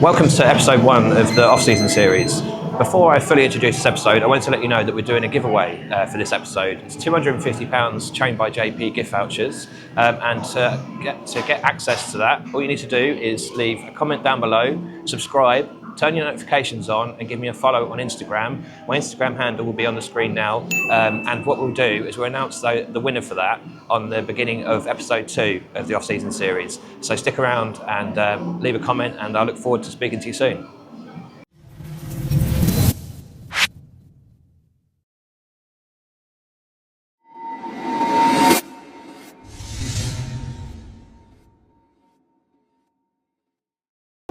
Welcome to episode 1 of the Offseason Series. Before I fully introduce this episode, I wanted to let you know that we're doing a giveaway for this episode. It's £250 Chained by JP gift vouchers, and to get access to that, all you need to do is leave a comment down below, subscribe, turn your notifications on, and give me a follow on Instagram. My Instagram handle will be on the screen now, and what we'll do is we'll announce the winner for that on the beginning of episode 2 of the Offseason Series. So stick around and leave a comment, and I look forward to speaking to you soon.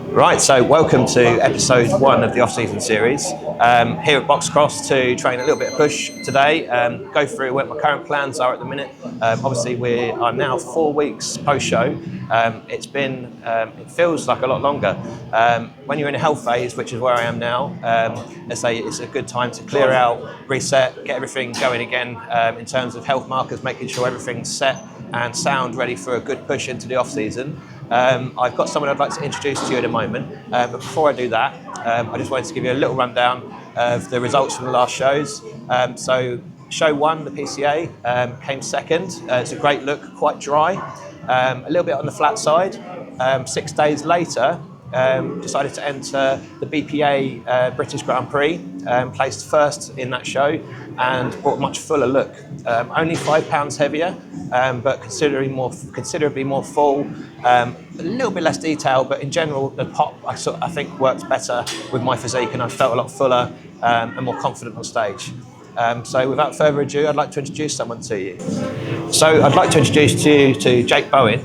Right, so welcome to episode 1 of the Off-Season Series. Here at Box Cross to train a little bit of push today, go through what my current plans are at the minute. Obviously we are now 4 weeks post-show. It feels like a lot longer. When you're in a health phase, which is where I am now, let's say it's a good time to clear out, reset, get everything going again in terms of health markers, making sure everything's set and sound ready for a good push into the off-season. I've got someone I'd like to introduce to you in a moment, but before I do that, I just wanted to give you a little rundown of the results from the last shows. So show 1, the PCA, came second. It's a great look, quite dry, a little bit on the flat side. 6 days later, decided to enter the BPA British Grand Prix, placed first in that show and brought a much fuller look. Only 5 pounds heavier, but considerably more full, a little bit less detail, but in general the pop I think worked better with my physique, and I felt a lot fuller and more confident on stage. So without further ado, I'd like to introduce someone to you. So I'd like to introduce you to Jake Bowen.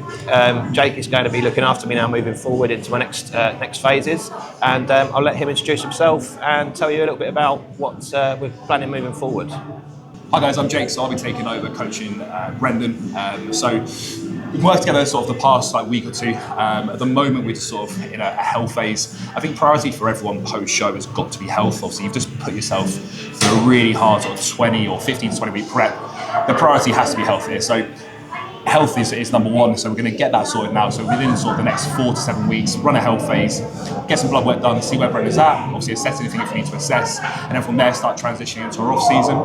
Jake is going to be looking after me now moving forward into my next phases, and I'll let him introduce himself and tell you a little bit about what we're planning moving forward. Hi guys, I'm Jake, so I'll be taking over coaching Brendan. So we've worked together sort of the past week or two. At the moment we're just sort of in a health phase. I think priority for everyone post-show has got to be health. Obviously you've just put yourself through a really hard sort of 20 or 15 to 20 week prep. The priority has to be health here. So health is number one, so we're going to get that sorted now. So within sort of the next 4 to 7 weeks, run a health phase, get some blood work done, see where Brendan's at, obviously assess anything if we need to assess, and then from there start transitioning into our off-season.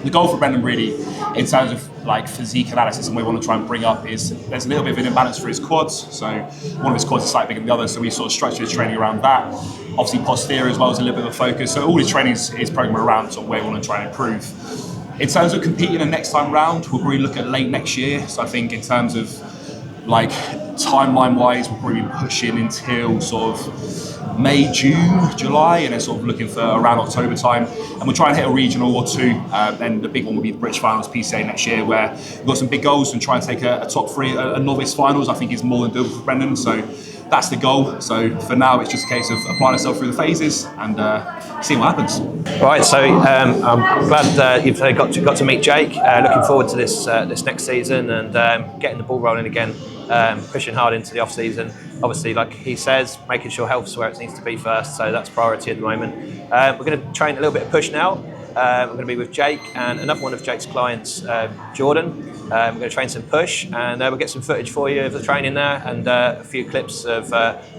The goal for Brendan really, in terms of physique analysis and what we want to try and bring up, is there's a little bit of an imbalance for his quads. So one of his quads is slightly bigger than the other, so we sort of structure his training around that. Obviously posterior as well is a little bit of a focus. So all his training is programmed around sort of where we want to try and improve. In terms of competing the next time round, we'll probably look at late next year. So I think in terms of timeline-wise, we'll probably be pushing until sort of May, June, July, and then sort of looking for around October time. And we'll try and hit a regional or two. Then the big one will be the British Finals PCA next year, where we've got some big goals and try and take a top 3 a novice finals. I think is more than doable for Brendan. So that's the goal. So for now, it's just a case of applying ourselves through the phases and seeing what happens. Right, so I'm glad you've got to meet Jake. Looking forward to this next season and getting the ball rolling again, pushing hard into the off season. Obviously, like he says, making sure health's where it needs to be first, so that's priority at the moment. We're going to train a little bit of push now. We're going to be with Jake and another one of Jake's clients, Jordan. We're going to train some push, and we'll get some footage for you of the training there and a few clips of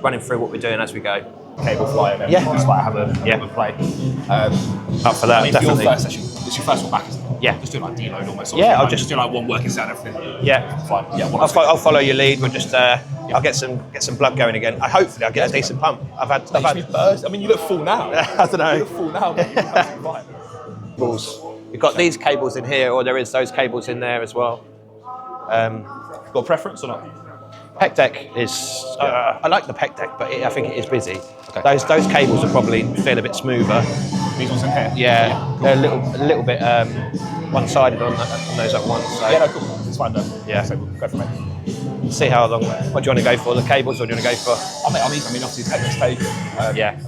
running through what we're doing as we go. Cable fly and then just have a play. Up for that, definitely. Your first session, it's your first one back, isn't it? Yeah. Just do deload almost. Yeah, I'll just do one working set and everything. Yeah. Fine. Yeah. I'll follow your lead. We'll just I'll get some blood going again. Hopefully I'll get a decent pump. I've had. I mean, you look full now. I don't know. You look full now. Fine. We've got these cables in here, or there is those cables in there as well. Got a preference or not? Pec deck is. I like the pec deck, but I think it is busy. Okay. Those cables will probably feel a bit smoother. These ones in here. Yeah, cool. They're a little bit one-sided on those at once. So. Yeah, no, cool. It's fine though. Yeah. So we'll go from it. See how long. What do you want to go for? The cables, or do you want to go for? I mean, obviously, take this take. Yeah.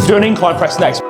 Do an incline press next.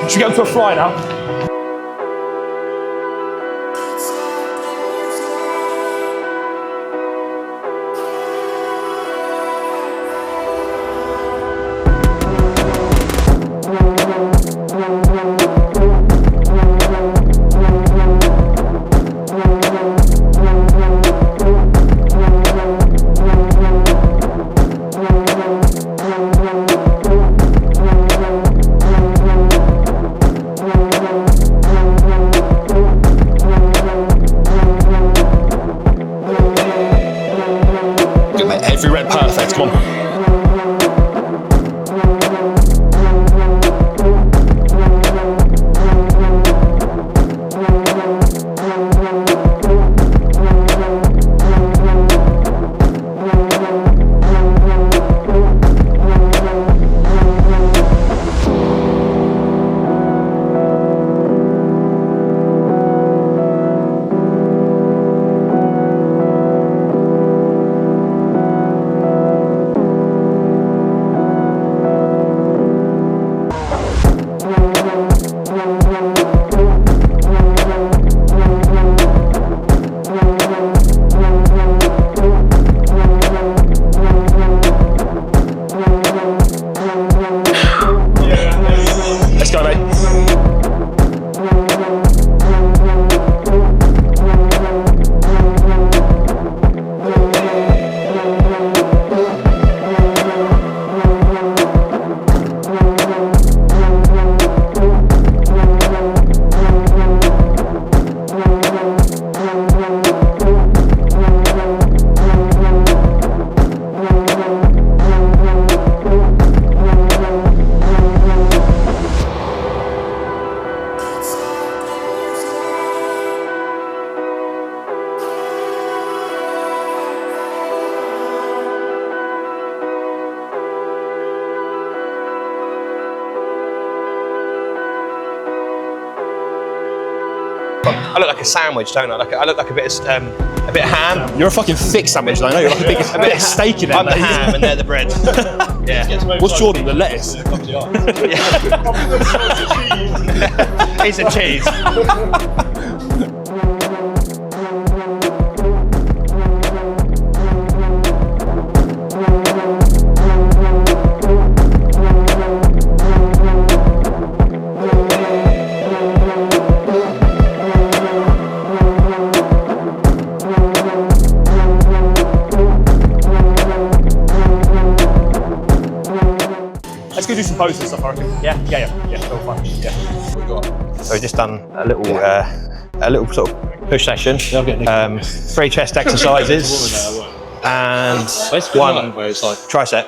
Should we go to a fly now? Every rep perfect, come on. I look like a sandwich, don't I? I look like a bit of ham. You're a fucking thick sandwich, I know. You're like a bit of steak in there. I'm the ham and they're the bread. Yeah. What's Jordon? The lettuce? He's a cheese. Let's go do some poses and stuff, I reckon. Yeah, go fine. Yeah. So we've just done a little sort of push session. 3 chest exercises and 1 tricep.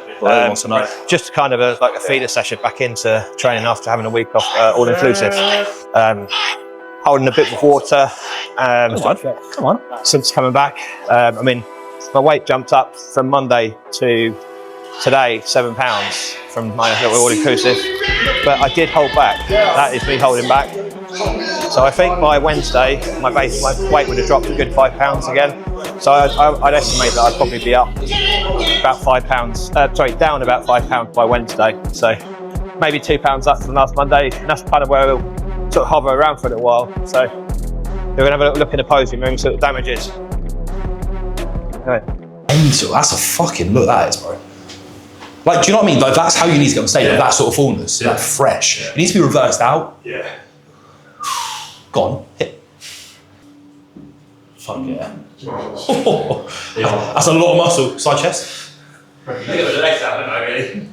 Just kind of like a feeder session back into training after having a week off, all inclusive. Holding a bit of water. Come on. Since coming back, I mean, my weight jumped up from Monday to today, 7 pounds from my little all-inclusive, but I did hold back. That is me holding back. So I think by Wednesday, my weight would have dropped a good 5 pounds again. So I'd estimate that I'd probably be up about 5 pounds, down about 5 pounds by Wednesday. So maybe 2 pounds up from last Monday. And that's kind of where we'll sort of hover around for a little while. So we're gonna have a little look in the posing room, see what the damage is. Anyway. Angel, that's a fucking look that is, bro. Like, do you know what I mean? Like, that's how you need to get on stage, like that sort of fullness, like fresh. It needs to be reversed out. Yeah. Go on, hit. Fuck yeah. That's a lot of muscle. Side chest. Look at the legs out, don't I, really?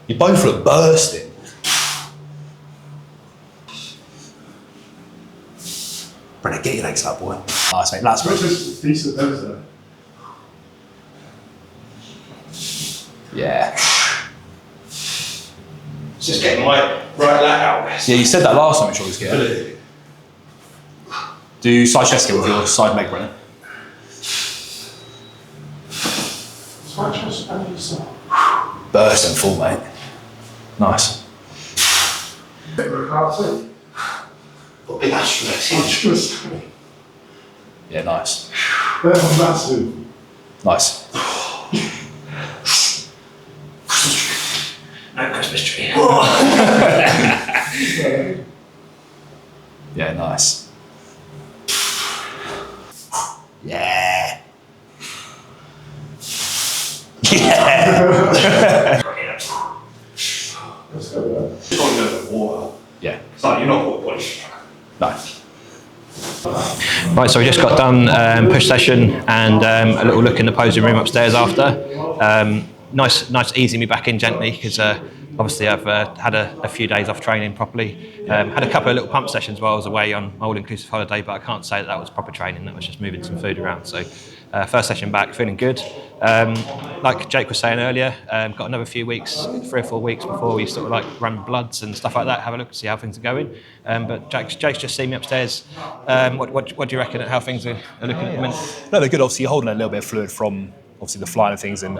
You both look bursting. Brennan, get your legs up, boy. Nice, mate. That's Which is decent, isn't it? Yeah. Just getting my right lat out. Yeah, you said that last time, which always get. Do side chest again with your side leg, Brennan. Side chest and your side. Burst and full, mate. Nice. Got Big asterisks. Yeah, nice. They're massive. Nice. No Christmas tree. Yeah, nice. Yeah. Yeah. Let's go with that. Just want to go with water. Yeah. It's like you're not body. Nice. Right, so we just got done push session and a little look in the posing room upstairs after. Nice easing me back in gently because obviously I've had a few days off training properly. Had a couple of little pump sessions while I was away on my all-inclusive holiday, but I can't say that was proper training. That was just moving some food around. So first session back, feeling good. Like Jake was saying earlier, got another few weeks, 3 or 4 weeks before we sort of like run bloods and stuff like that. Have a look, see how things are going. But Jake's just seen me upstairs. What do you reckon at how things are looking at the minute? No, they're good. Obviously, you're holding a little bit of fluid from obviously the flying of things and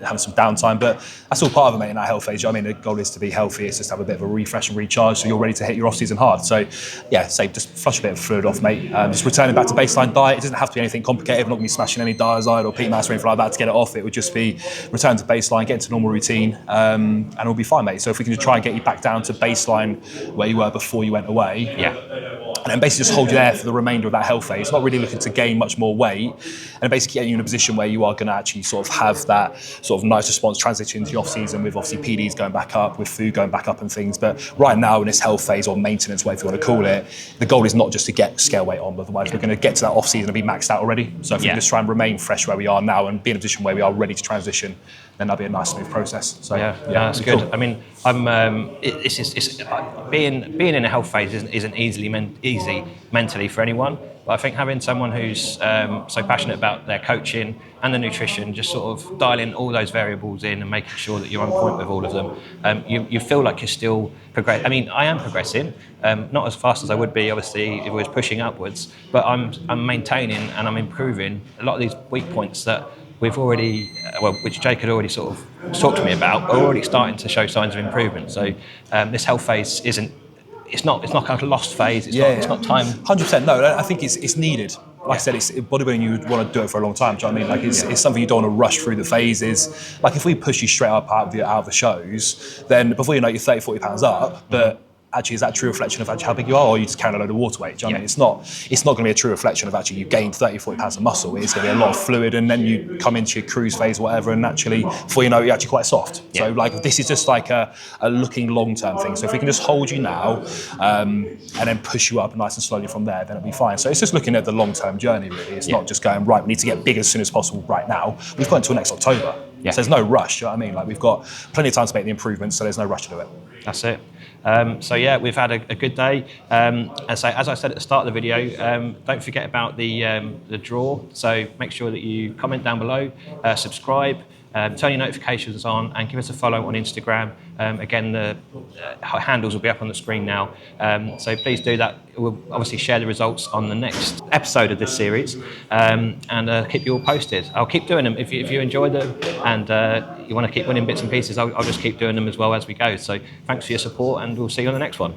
having some downtime, but that's all part of it, mate, in that health phase. You know what I mean, the goal is to be healthy. It's just to have a bit of a refresh and recharge so you're ready to hit your off-season hard. So, yeah, say just flush a bit of fluid off, mate. Just returning back to baseline diet. It doesn't have to be anything complicated. We're not going to be smashing any Diazide or peat mass or anything like that to get it off. It would just be return to baseline, get into normal routine, and it'll be fine, mate. So if we can just try and get you back down to baseline where you were before you went away, Yeah. and then basically just hold you there for the remainder of that health phase, not really looking to gain much more weight, and basically getting you in a position where you are going to actually sort of have that sort of nice response transition into the off-season with obviously PDs going back up, with food going back up and things. But right now in this health phase or maintenance, whatever you want to call it, the goal is not just to get scale weight on, but otherwise we're going to get to that off-season and be maxed out already. So if we can just try and remain fresh where we are now and be in a position where we are ready to transition, then that'll be a nice smooth process. So Yeah, that's good. Cool. I mean, being in a health phase isn't easy mentally for anyone. But I think having someone who's so passionate about their coaching and the nutrition, just sort of dialing all those variables in and making sure that you're on point with all of them, you feel like you're still progressing. I mean, I am progressing, not as fast as I would be, obviously, if I was pushing upwards, but I'm maintaining and I'm improving a lot of these weak points that we've already, which Jake had already sort of talked to me about, are already starting to show signs of improvement. So this health phase it's not like a lost phase. It's not time. 100%. No, I think it's needed. Like I said, it's bodybuilding. You would want to do it for a long time. Do you know what I mean? Like it's something you don't want to rush through the phases. Like if we push you straight up out of the shows, then before you know it, you're 30, 40 pounds up. But actually, is that a true reflection of actually how big you are, or you just carrying a load of water weight? Do you know what I mean? It's not going to be a true reflection of actually you gained 30, 40 pounds of muscle. It's going to be a lot of fluid, and then you come into your cruise phase, whatever, and actually, before you know it, you're actually quite soft. So like this is just like a looking long-term thing. So if we can just hold you now, and then push you up nice and slowly from there, then it'll be fine. So it's just looking at the long-term journey, really. It's not just going, right, we need to get big as soon as possible right now. We've got until next October. So there's no rush, do you know what I mean? Like we've got plenty of time to make the improvements, so there's no rush to do it. That's it. So yeah, we've had a good day. As I said at the start of the video, don't forget about the draw. So make sure that you comment down below, subscribe, turn your notifications on, and give us a follow on Instagram. Again, the handles will be up on the screen now. So please do that. We'll obviously share the results on the next episode of this series, and keep you all posted. I'll keep doing them if you enjoy them and you want to keep winning bits and pieces. I'll just keep doing them as well as we go. So thanks for your support, and we'll see you on the next one.